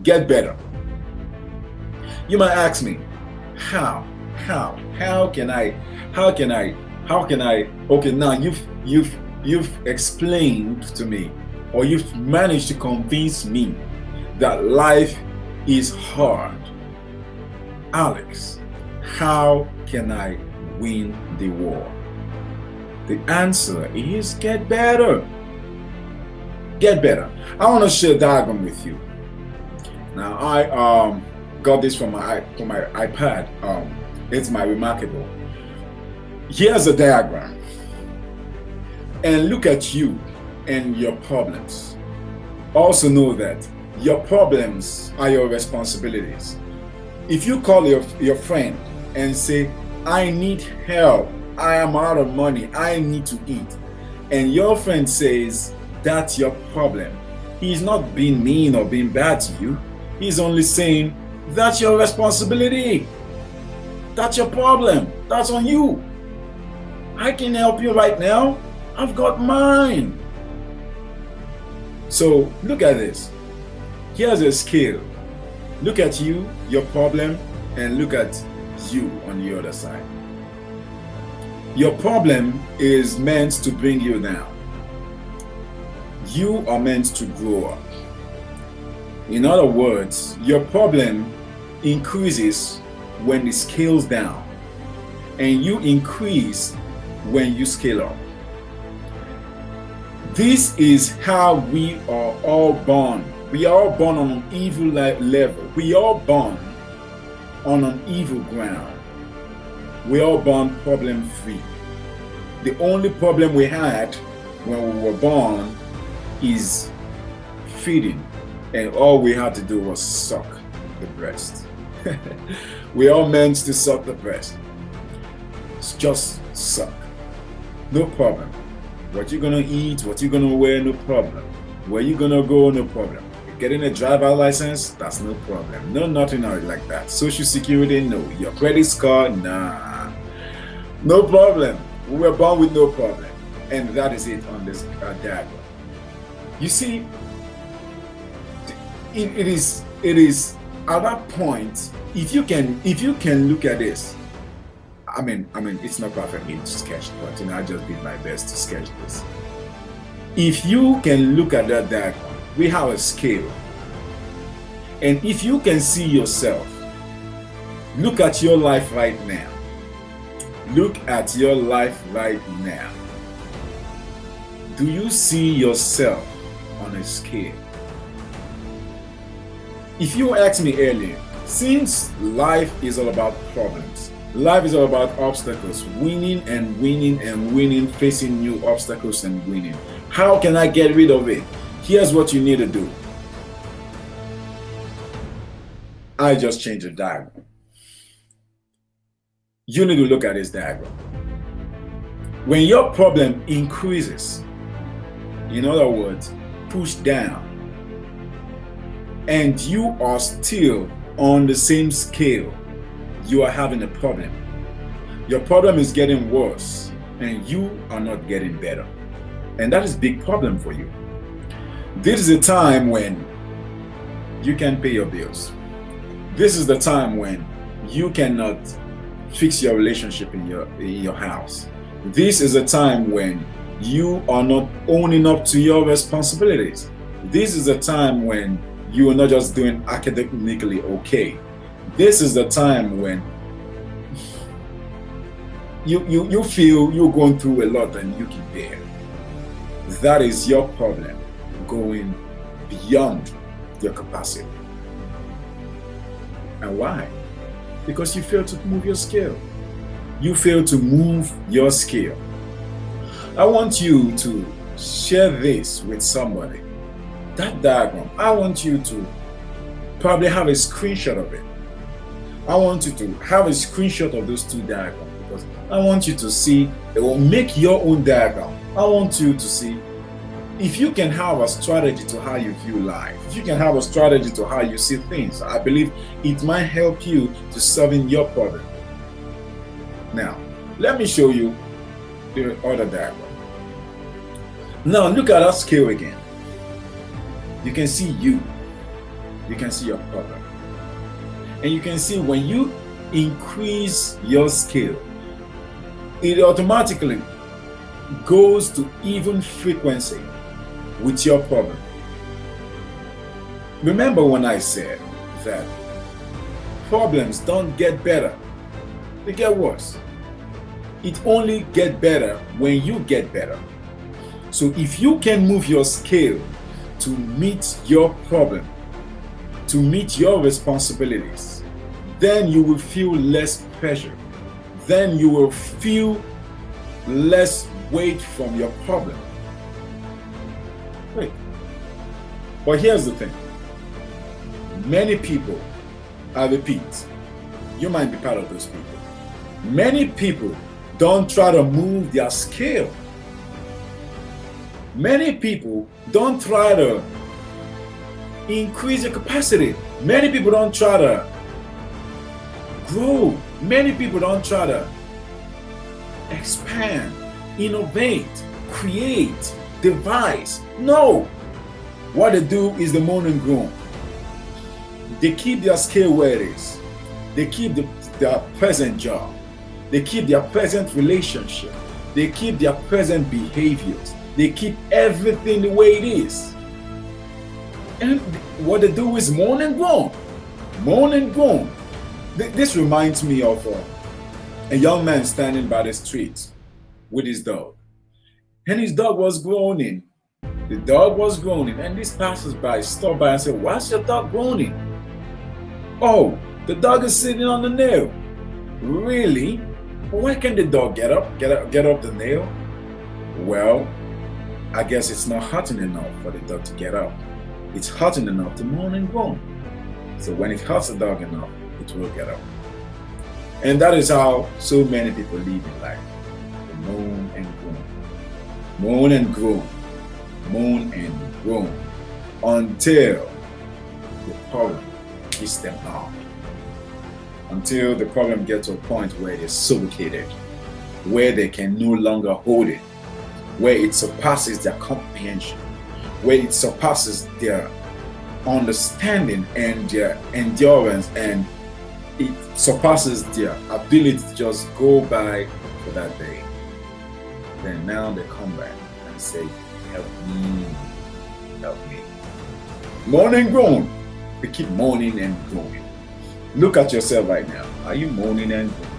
Get better. You might ask me, how? How can I? How can I? How can I? Okay, now you've explained to me, or you've managed to convince me that life is hard. Alex, how can I win the war? The answer is get better. Get better. I want to share a diagram with you. Now I got this from my iPad. It's my remarkable. Here's a diagram, and look at you and your problems. Also know that your problems are your responsibilities. If you call your friend and say, I need help, I am out of money, I need to eat, and your friend says, that's your problem, he's not being mean or being bad to you. He's only saying, that's your responsibility. That's your problem. That's on you. I can help you right now. I've got mine. So look at this. Here's a scale. Look at you, your problem, and look at you on the other side. Your problem is meant to bring you down. You are meant to grow up. In other words, your problem increases when it scales down, and you increase when you scale up. This is how we are all born. We are all born on an evil level. We are all born on an evil ground. We are all born problem free. The only problem we had when we were born is feeding, and all we had to do was suck the breast. We are meant to suck the breast. It's just suck. No problem. What you're gonna eat, what you're gonna wear, no problem. Where you gonna go, no problem. Getting a driver license, that's no problem. No, nothing like that. Social security, no. Your credit score, nah. No problem. We were born with no problem. And that is it on this diagram. You see, it is at that point, if you can look at this, I mean, it's not perfectly sketched, but I just did my best to sketch this. If you can look at that diagram, we have a scale. And if you can see yourself, look at your life right now. Look at your life right now. Do you see yourself on a scale? If you asked me earlier, since life is all about problems, life is all about obstacles, winning and winning and winning, facing new obstacles and winning. How can I get rid of it? Here's what you need to do. I just changed the diagram. You need to look at this diagram. When your problem increases, in other words, pushed down, and you are still on the same scale, you are having a problem. Your problem is getting worse, and you are not getting better. And that is a big problem for you. This is a time when you can pay your bills. This is the time when you cannot fix your relationship in your house. This is a time when you are not owning up to your responsibilities. This is a time when you are not just doing academically okay. This is the time when you feel you're going through a lot and you can bear. That is your problem going beyond your capacity. And why? Because you fail to move your scale. You fail to move your scale. I want you to share this with somebody. That diagram, I want you to probably have a screenshot of it. I want you to have a screenshot of those two diagrams because I want you to see, it will make your own diagram. I want you to see if you can have a strategy to how you view life, if you can have a strategy to how you see things. I believe it might help you to solving your problem. Now, let me show you the other diagram. Now, look at that scale again. You can see you. you can see your problem. And you can see when you increase your skill, it automatically goes to even frequency with your problem. Remember when I said that problems don't get better, they get worse. It only gets better when you get better. So if you can move your scale to meet your problem, to meet your responsibilities, then you will feel less pressure. Then you will feel less weight from your problem. Wait. But here's the thing. Many people, I repeat, you might be part of those people. Many people don't try to move their scale. Many people don't try to increase your capacity. Many people don't try to grow. Many people don't try to expand, innovate, create, devise. No. What they do is the moan and groan. They keep their scale where it is. They keep their present job. They keep their present relationship. They keep their present behaviors. They keep everything the way it is. And what they do is moan and groan. Moan and groan. This reminds me of a young man standing by the street with his dog. And his dog was groaning. The dog was groaning. And this passersby stopped by and said, "Why's your dog groaning?" "Oh, the dog is sitting on the nail." "Really? Why can't the dog get up the nail?" "Well, I guess it's not hurting enough for the dog to get up. It's hurting enough to moan and groan. So when it hurts the dog enough, it will get up." And that is how so many people live in life. They moan and groan. Moan and groan. Moan and groan. Until the problem hits them hard. Until the problem gets to a point where they're suffocated, where they can no longer hold it, where it surpasses their comprehension, where it surpasses their understanding and their endurance, and it surpasses their ability to just go by for that day. Then now they come back and say, "Help me, help me." Moan and groan. They keep moaning and groaning. Look at yourself right now. Are you moaning and groaning?